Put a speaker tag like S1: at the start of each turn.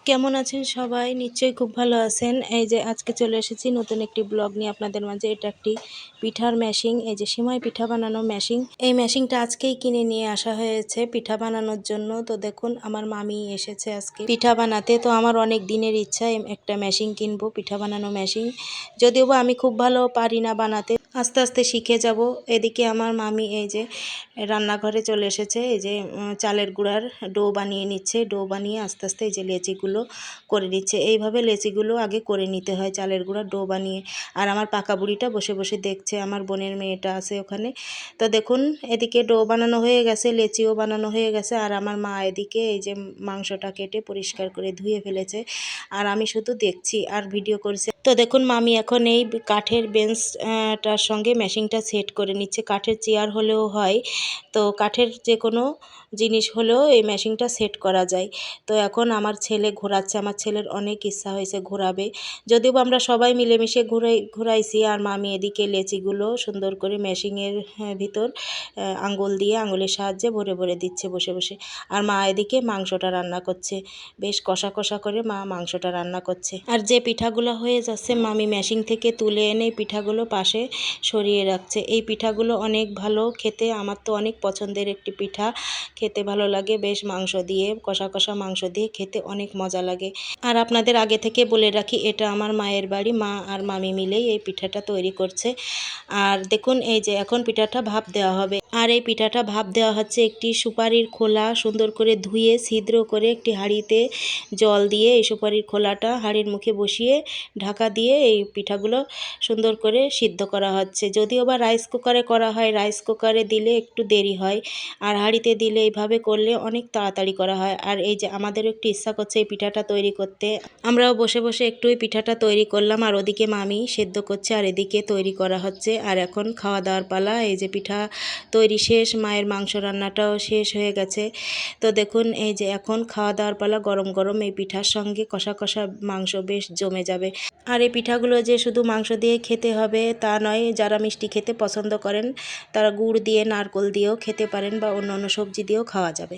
S1: কেমন আছেন সবাই? নিশ্চয়ই খুব ভালো আছেন। এই যে আজকে চলে এসেছি নতুন একটি ব্লগ নিয়ে আপনাদের মাঝে। এটা একটি পিঠার মেশিন, এই যে সিমাই পিঠা বানানোর মেশিন। এই মেশিনটা আজকেই কিনে নিয়ে আসা হয়েছে পিঠা বানানোর জন্য। তো দেখুন আমার মামি এসেছে আজকে পিঠা বানাতে। তো আমার অনেক দিনের ইচ্ছা একটা মেশিন কিনবো, পিঠা বানানো মেশিন। যদিও বা আমি খুব ভালো পারি না বানাতে, আস্তে আস্তে শিখে যাব। এদিকে আমার মামি এই যে রান্নাঘরে চলে এসেছে। এই যে চালের গুঁড়ার ডো বানিয়ে নিচ্ছে। ডো বানিয়ে আস্তে আস্তে এই যে লেচিগুলো করে নিচ্ছে। এইভাবে লেচিগুলো আগে করে নিতে হয় চালের গুঁড়া ডো বানিয়ে। আর আমার পাকা বুড়িটা বসে বসে দেখছে, আমার বোনের মেয়েটা আছে ওখানে। তো দেখুন এদিকে ডো বানানো হয়ে গেছে, লেচিও বানানো হয়ে গেছে। আর আমার মা এদিকে এই যে মাংসটা কেটে পরিষ্কার করে ধুয়ে ফেলেছে, আর আমি শুধু দেখছি আর ভিডিও করছি। তো দেখুন মামি এখন এই কাঠের বেঞ্চটার সঙ্গে মেশিনটা সেট করে নিচ্ছে। কাঠের চেয়ার হলেও হয়, তো কাঠের যে কোনো জিনিস হলেও এই মেশিনটা সেট করা যায়। তো এখন আমার ছেলে ঘোরাচ্ছে, আমার ছেলের অনেক ইচ্ছা হয়েছে ঘোরাবে। যদিও বা আমরা সবাই মিলেমিশে ঘুরাইছি। আর মামি এদিকে লেচিগুলো সুন্দর করে মেশিনের ভিতর আঙুল দিয়ে আঙুলের সাহায্যে ভরে ভরে দিচ্ছে বসে বসে। আর মা এদিকে মাংসটা রান্না করছে, বেশ কষা কষা করে মা মাংসটা রান্না করছে। আর যে পিঠাগুলো হয়ে যাচ্ছে মামি মেশিন থেকে তুলে এনে পিঠাগুলো পাশে সরিয়ে রাখছে। এই পিঠাগুলো অনেক ভালো খেতে, আমার তো অনেক পছন্দের একটি পিঠা। খেতে ভালো লাগে, বেশ মাংস দিয়ে কষা কষা মাংস দিয়ে খেতে অনেক মজা লাগে। আর আপনাদের আগে থেকে বলে রাখি, এটা আমার মায়ের বাড়ি, মা আর মামি মিলেই এই পিঠাটা তৈরি করছে। আর দেখুন এই যে এখন পিঠাটা ভাপ দেওয়া হবে। আর এই পিঠাটা ভাপ দেওয়া হচ্ছে একটি সুপারির খোলা সুন্দর করে ধুয়ে ছিদ্র করে একটি হাঁড়িতে জল দিয়ে এই সুপারির খোলাটা হাঁড়ির মুখে বসিয়ে ঢাকা দিয়ে এই পিঠাগুলো সুন্দর করে সিদ্ধ করা হচ্ছে। যদিও বা রাইস কুকারে করা হয়, রাইস কুকারে দিলে একটু দেরি হয়, আর হাঁড়িতে দিলে এইভাবে করলে অনেক তাড়াতাড়ি করা হয়। আর এই যে আমাদেরও একটু ইচ্ছা করছে এই পিঠাটা তৈরি করতে, আমরাও বসে বসে একটু এই পিঠাটা তৈরি করলাম। আর ওদিকে মামি সেদ্ধ করছে আর এদিকে তৈরি করা হচ্ছে। আর এখন খাওয়া দাওয়ার পালা। এই যে পিঠা তৈরি শেষ, মায়ের মাংস রান্নাটাও শেষ হয়ে গেছে। তো দেখুন এই যে এখন খাওয়া দাওয়ার পালা। গরম গরম এই পিঠার সঙ্গে কষা কষা মাংস বেশ জমে যাবে। আর এই পিঠাগুলো যে শুধু মাংস দিয়ে খেতে হবে তা নয়, যারা মিষ্টি খেতে পছন্দ করেন তারা গুড় দিয়ে নারকেল দিয়েও খেতে পারেন, বা অন্য অন্য সবজি দিয়েও খাওয়া যাবে।